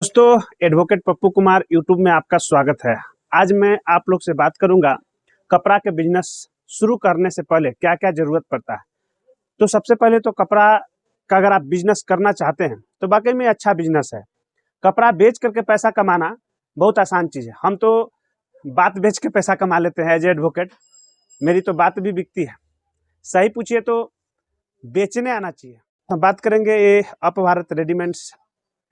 दोस्तों, advocate Pappu Kumar YouTube में आपका स्वागत है। आज मैं आप लोग से बात करूंगा कपड़ा के बिजनेस शुरू करने से पहले क्या क्या जरूरत पड़ता है। तो सबसे पहले तो कपड़ा का अगर आप बिजनेस करना चाहते हैं तो वाकई में अच्छा बिजनेस है। कपड़ा बेच करके पैसा कमाना बहुत आसान चीज है। हम तो बात बेच के पैसा कमा लेते हैं एज एडवोकेट। मेरी तो बात भी बिकती है। सही पूछिए तो बेचने आना चाहिए। हम बात करेंगे ये अप भारत रेडीमेड्स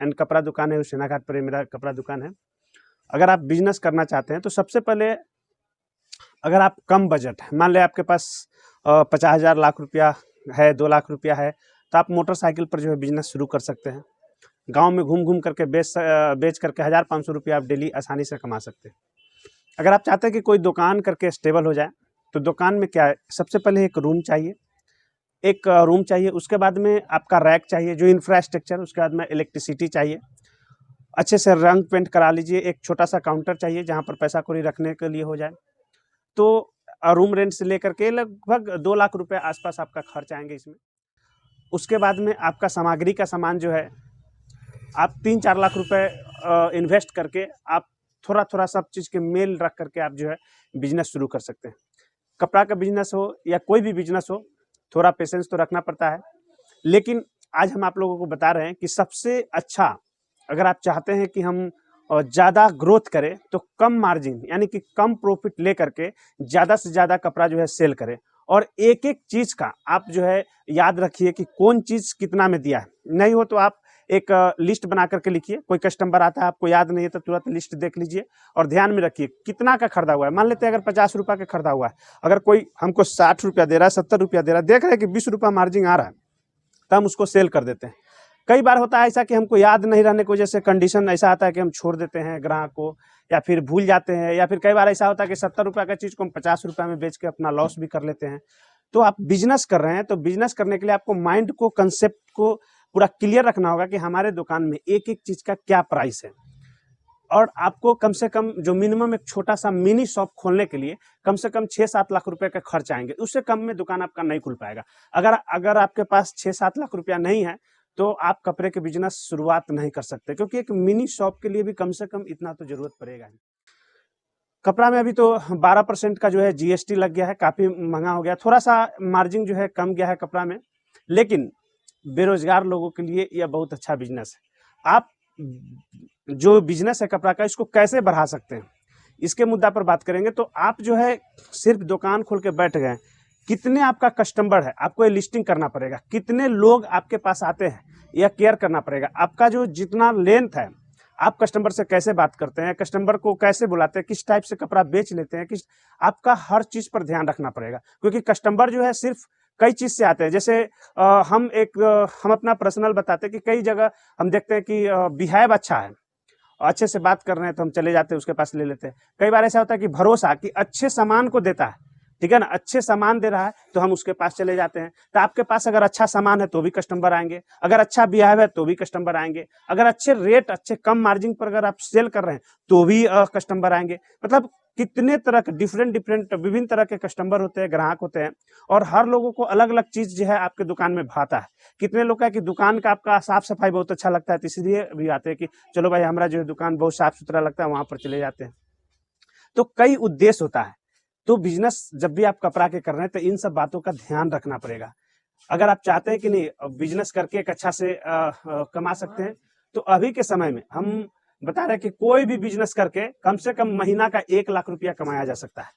एंड कपड़ा दुकान है, हुसैना घाट पर मेरा कपड़ा दुकान है। अगर आप बिजनेस करना चाहते हैं तो सबसे पहले अगर आप कम बजट है, मान लें आपके पास 50,000 लाख रुपया है, 2 लाख रुपया है, तो आप मोटरसाइकिल पर जो है बिजनेस शुरू कर सकते हैं। गांव में घूम घूम करके बेच करके 1,500 रुपया आप डेली आसानी से कमा सकते हैं। अगर आप चाहते हैं कि कोई दुकान करके स्टेबल हो जाए तो दुकान में क्या है, सबसे पहले एक रूम चाहिए, उसके बाद में आपका रैक चाहिए जो इंफ्रास्ट्रक्चर, उसके बाद में इलेक्ट्रिसिटी चाहिए, अच्छे से रंग पेंट करा लीजिए, एक छोटा सा काउंटर चाहिए जहाँ पर पैसा कौड़ी रखने के लिए हो जाए। तो रूम रेंट से लेकर के लगभग 2 लाख रुपए आसपास आपका खर्च आएंगे इसमें। उसके बाद में आपका सामग्री का सामान जो है आप 3-4 लाख रुपए इन्वेस्ट करके आप थोड़ा थोड़ा सब चीज़ के मेल रख करके आप जो है बिजनेस शुरू कर सकते हैं। कपड़ा का बिजनेस हो या कोई भी बिजनेस हो, थोड़ा पेशेंस तो रखना पड़ता है। लेकिन आज हम आप लोगों को बता रहे हैं कि सबसे अच्छा, अगर आप चाहते हैं कि हम ज़्यादा ग्रोथ करें तो कम मार्जिन यानी कि कम प्रॉफिट ले करके ज़्यादा से ज़्यादा कपड़ा जो है सेल करें। और एक एक चीज़ का आप जो है याद रखिए कि कौन चीज़ कितना में दिया है। नहीं हो तो आप एक लिस्ट बना करके लिखिए। कोई कस्टमर आता है, आपको याद नहीं है तो तुरंत लिस्ट देख लीजिए और ध्यान में रखिए कितना का खरीदा हुआ है। मान लेते हैं अगर 50 रुपये का खरीदा हुआ है, अगर कोई हमको 60 रुपया दे रहा है, 70 रुपया दे रहा है, देख रहे हैं कि 20 रुपया मार्जिन आ रहा है, तो हम उसको सेल कर देते हैं। कई बार होता है ऐसा कि हमको याद नहीं रहने की वजह से कंडीशन ऐसा आता है कि हम छोड़ देते हैं ग्राहक को, या फिर भूल जाते हैं, या फिर कई बार ऐसा होता है कि 70 रुपये का चीज़ को हम 50 रुपये में बेच के अपना लॉस भी कर लेते हैं। तो आप बिजनेस कर रहे हैं तो बिजनेस करने के लिए आपको माइंड को, कंसेप्ट को पूरा क्लियर रखना होगा कि हमारे दुकान में एक एक चीज़ का क्या प्राइस है। और आपको कम से कम जो मिनिमम एक छोटा सा मिनी शॉप खोलने के लिए कम से कम 6-7 लाख रुपए का खर्च आएंगे। उससे कम में दुकान आपका नहीं खुल पाएगा। अगर आपके पास 6-7 लाख रुपया नहीं है तो आप कपड़े के बिजनेस शुरुआत नहीं कर सकते, क्योंकि एक मिनी शॉप के लिए भी कम से कम इतना तो जरूरत पड़ेगा ही। कपड़ा में अभी तो 12% का जो है जीएसटी लग गया है, काफी महंगा हो गया, थोड़ा सा मार्जिन जो है कम गया है कपड़ा में। लेकिन बेरोजगार लोगों के लिए यह बहुत अच्छा बिजनेस है। आप जो बिजनेस है कपड़ा का, इसको कैसे बढ़ा सकते हैं, इसके मुद्दा पर बात करेंगे। तो आप जो है सिर्फ दुकान खोल के बैठ गए, कितने आपका कस्टमर है आपको ये लिस्टिंग करना पड़ेगा, कितने लोग आपके पास आते हैं यह केयर करना पड़ेगा। आपका जो जितना लेंथ है, आप कस्टमर से कैसे बात करते हैं, कस्टमर को कैसे बुलाते हैं, किस टाइप से कपड़ा बेच लेते हैं, आपका हर चीज पर ध्यान रखना पड़ेगा। क्योंकि कस्टमर जो है सिर्फ कई चीज से आते हैं। जैसे हम अपना पर्सनल बताते हैं कि कई जगह हम देखते हैं कि बिहेव अच्छा है, अच्छे से बात कर रहे हैं तो हम चले जाते हैं, उसके पास ले लेते हैं। कई बार ऐसा होता है कि भरोसा, कि अच्छे सामान को देता है, ठीक है ना, अच्छे सामान दे रहा है तो हम उसके पास चले जाते हैं। तो आपके पास अगर अच्छा सामान है तो भी कस्टमर आएंगे, अगर अच्छा बिहेव है तो भी कस्टमर आएंगे, अगर अच्छे रेट, अच्छे कम मार्जिन पर अगर आप सेल कर रहे हैं तो भी कस्टमर आएंगे। मतलब कितने तरह के डिफरेंट विभिन्न तरह के कस्टमर होते हैं, ग्राहक होते हैं, और हर लोगों को अलग अलग चीज जो है आपके दुकान में भाता है। कितने लोग है कि दुकान का आपका साफ सफाई बहुत अच्छा लगता है, तो इसलिए भी आते हैं कि चलो भाई हमारा जो है दुकान बहुत साफ सुथरा लगता है, वहां पर चले जाते हैं। तो कई उद्देश्य होता है। तो बिजनेस जब भी आप कपड़ा के कर रहे हैं तो इन सब बातों का ध्यान रखना पड़ेगा। अगर आप चाहते हैं कि नहीं बिजनेस करके एक अच्छा से कमा सकते हैं, तो अभी के समय में हम बता रहे हैं कि कोई भी बिजनेस करके कम से कम महीना का 1 लाख रुपया कमाया जा सकता है।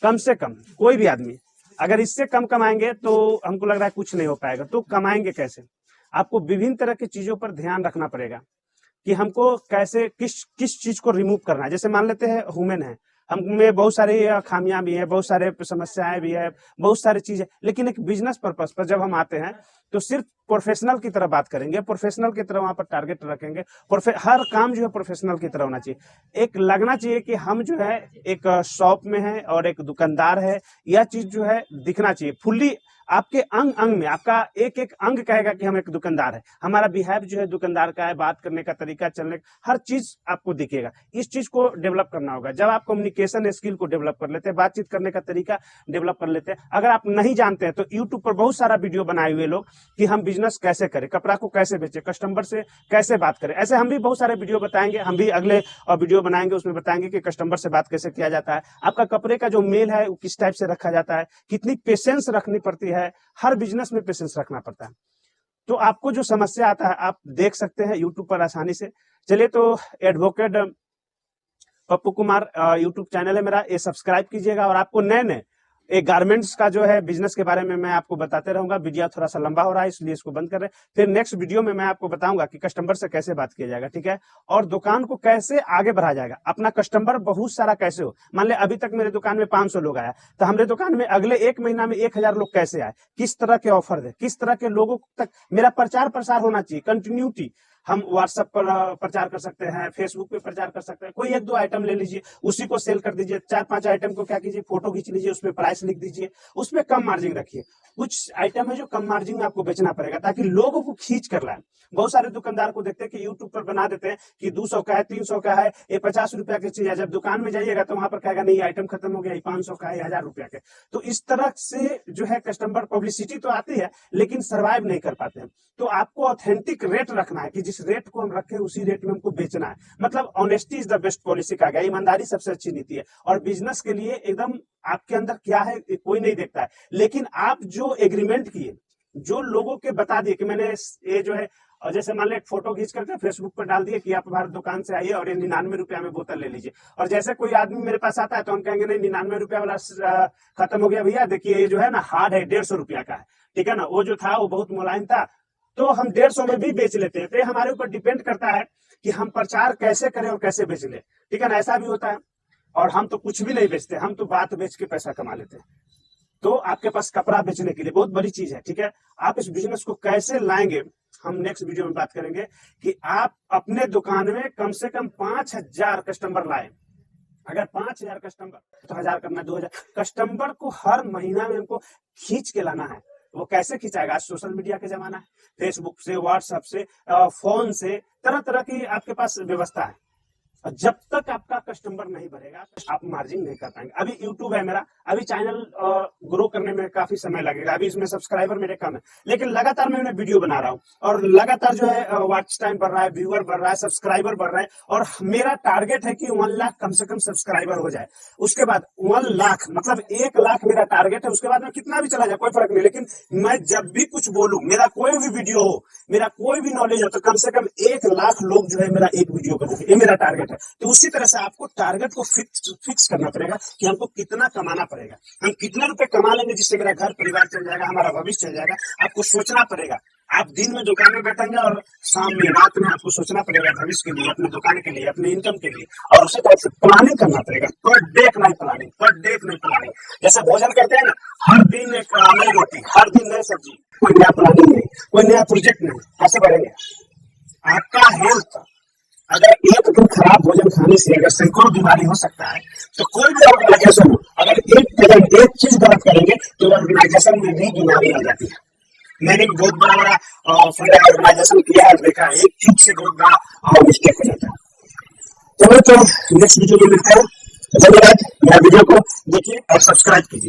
कम से कम कोई भी आदमी, अगर इससे कम कमाएंगे तो हमको लग रहा है कुछ नहीं हो पाएगा। तो कमाएंगे कैसे, आपको विभिन्न तरह की चीजों पर ध्यान रखना पड़ेगा कि हमको कैसे किस किस चीज को रिमूव करना है। जैसे मान लेते हैं ह्यूमन है, हम में बहुत सारी खामियां भी हैं, बहुत सारे समस्याएं भी है, बहुत सारी चीजें। लेकिन एक बिजनेस पर्पस पर जब हम आते हैं तो सिर्फ प्रोफेशनल की तरह बात करेंगे, प्रोफेशनल की तरह वहां पर टारगेट रखेंगे। हर काम जो है प्रोफेशनल की तरह होना चाहिए। एक लगना चाहिए कि हम जो है एक शॉप में है और एक दुकानदार है, यह चीज जो है दिखना चाहिए फुल्ली। आपके अंग अंग में आपका एक एक अंग कहेगा कि हम एक दुकानदार है, हमारा बिहेव जो है दुकानदार का है, बात करने का तरीका, चलने हर चीज आपको दिखेगा। इस चीज को डेवलप करना होगा। जब आप कम्युनिकेशन स्किल को डेवलप कर लेते हैं, बातचीत करने का तरीका डेवलप कर लेते हैं। अगर आप नहीं जानते हैं तो यूट्यूब पर बहुत सारा वीडियो बनाए हुए लोग कि हम बिजनेस कैसे करें, कपड़ा को कैसे बेचें, कस्टमर से कैसे बात करें। ऐसे हम भी बहुत सारे वीडियो बताएंगे, हम भी अगले वीडियो बनाएंगे, उसमें बताएंगे कि कस्टमर से बात कैसे किया जाता है, आपका कपड़े का जो मेल है वो किस टाइप से रखा जाता है, कितनी पेशेंस रखनी पड़ती है, हर बिजनेस में पेशेंस रखना पड़ता है। तो आपको जो समस्या आता है आप देख सकते हैं यूट्यूब पर आसानी से। चलिए, तो advocate Pappu Kumar YouTube channel है मेरा, ये सब्सक्राइब कीजिएगा और आपको नए नए एक गारमेंट्स का जो है बिजनेस के बारे में मैं आपको बताते रहूंगा। वीडियो थोड़ा सा लंबा हो रहा है इसलिए इसको बंद कर रहे हैं। फिर नेक्स्ट वीडियो में मैं आपको बताऊंगा कि कस्टमर से कैसे बात किया जाएगा, ठीक है, और दुकान को कैसे आगे बढ़ाया जाएगा, अपना कस्टमर बहुत सारा कैसे हो। मान ले अभी तक मेरे दुकान में 500 लोग आया, तो हमारे दुकान में अगले 1 महीना में 1000 लोग कैसे आए, किस तरह के ऑफर दे, किस तरह के लोगों तक मेरा प्रचार प्रसार होना चाहिए, कंटिन्यूटी। हम व्हाट्सएप पर प्रचार कर सकते हैं, फेसबुक पे प्रचार कर सकते हैं। कोई 1-2 आइटम ले लीजिए, उसी को सेल कर दीजिए। 4-5 आइटम को क्या कीजिए, फोटो खींच लीजिए, उसमें प्राइस लिख दीजिए, उसमें कम मार्जिन रखिए। कुछ आइटम है जो कम मार्जिन में आपको बेचना पड़ेगा ताकि लोगों को खींच कर लाए। बहुत सारे दुकानदार को देखते हैं कि यूट्यूब पर बना देते हैं कि 200 का है, 300 का है, ये 50 रुपया की चीज है। जब दुकान में जाइएगा तो वहां पर कहेगा नहीं आइटम खत्म हो गया, 500 का है, 1000 रुपया के। तो इस तरह से जो है कस्टमर, पब्लिसिटी तो आती है लेकिन सर्वाइव नहीं कर पाते हैं। तो आपको ऑथेंटिक रेट रखना है कि जिस रेट को हम रखें उसी रेट में हमको बेचना है। मतलब honesty is the best policy कहा गया, ईमानदारी सबसे अच्छी नीति है। और बिजनेस के लिए एकदम आपके अंदर क्या है कोई नहीं देखता है, लेकिन आप जो एग्रीमेंट किए, जो लोगों के बता दिए कि मैंने ये जो है, और जैसे मान लो एक फोटो खींच करके फेसबुक पर डाल दिए कि आप हमारी दुकान से आइए और ये 99 रुपया में बोतल ले लीजिए। और जैसे कोई आदमी मेरे पास आता है तो हम कहेंगे नहीं 99 रुपया वाला खत्म हो गया भैया, देखिए ये जो है ना हार्ड है, 150 रुपया का है, ठीक है ना, वो जो था वो बहुत मुलायम था, तो हम 150 में भी बेच लेते हैं। तो ये हमारे ऊपर डिपेंड करता है कि हम प्रचार कैसे करें और कैसे बेच ले, ठीक है ना। ऐसा भी होता है। और हम तो कुछ भी नहीं बेचते, हम तो बात बेच के पैसा कमा लेते हैं। तो आपके पास कपड़ा बेचने के लिए बहुत बड़ी चीज है, ठीक है। आप इस बिजनेस को कैसे लाएंगे हम नेक्स्ट वीडियो में बात करेंगे कि आप अपने दुकान में कम से कम 5000 कस्टमर लाए। अगर 5000 कस्टमर तो 1000 करना, 2000 कस्टमर को हर महीना में हमको खींच के लाना है। वो कैसे खिंचाएगा, आज सोशल मीडिया का जमाना है, फेसबुक से, व्हाट्सएप से, फोन से, तरह तरह की आपके पास व्यवस्था है। और जब तक आपका कस्टमर नहीं बढ़ेगा आप मार्जिन नहीं कर पाएंगे। अभी यूट्यूब है मेरा, अभी चैनल ग्रो करने में काफी समय लगेगा, अभी इसमें सब्सक्राइबर मेरे कम है, लेकिन लगातार मैं वीडियो बना रहा हूँ और लगातार जो है वॉच टाइम बढ़ रहा है, व्यूअर बढ़ रहा है, सब्सक्राइबर बढ़ रहा है। और मेरा टारगेट है कि 1 लाख कम से कम सब्सक्राइबर हो जाए। उसके बाद 1 लाख मतलब 1 लाख मेरा टारगेट है। उसके बाद में कितना भी चला जाए कोई फर्क नहीं, लेकिन मैं जब भी कुछ बोलूं, मेरा कोई भी वीडियो हो, मेरा कोई भी नॉलेज हो, तो कम से कम 1 लाख लोग जो है मेरा एक वीडियो को देखें, ये मेरा टारगेट है। तो उसी तरह से आपको टारगेट को फिक्स करना पड़ेगा कि हमको कितना कमाना पड़ेगा, हम कितने रुपए कमा लेंगे जिससे मेरा घर परिवार चल जाएगा, हमारा भविष्य चल जाएगा। आपको सोचना पड़ेगा। आप दिन में दुकान में बैठेंगे और शाम में, रात में आपको सोचना पड़ेगा भविष्य के लिए, अपनी दुकान के लिए, अपने इनकम के लिए, और उसी तरह से प्लानिंग करना पड़ेगा। पर डे नहीं प्लानिंग, पर डे नहीं प्लानिंग। जैसे भोजन करते हैं ना, हर दिन एक नई रोटी, हर दिन नई सब्जी, कोई नया प्लानिंग नहीं, कोई नया प्रोजेक्ट नहीं, ऐसे बढ़ेंगे। आपका हेल्थ, अगर एक दिन खराब भोजन खाने से अगर सैकड़ों बीमारी हो सकता है, तो कोई भी ऑर्गेनाइजेशन अगर एक चीज गलत करेंगे तो ऑर्गेनाइजेशन में भी बीमारी आ जाती है। मैंने बहुत बड़ा ऑर्गेनाइजेशन किया है, देखा है, एक चीज से बहुत बड़ा मिस्टेक हो जाता है। चलो, तो नेक्स्ट वीडियो में मिलते हैं। धन्यवाद। मेरा वीडियो को देखिए और सब्सक्राइब कीजिए।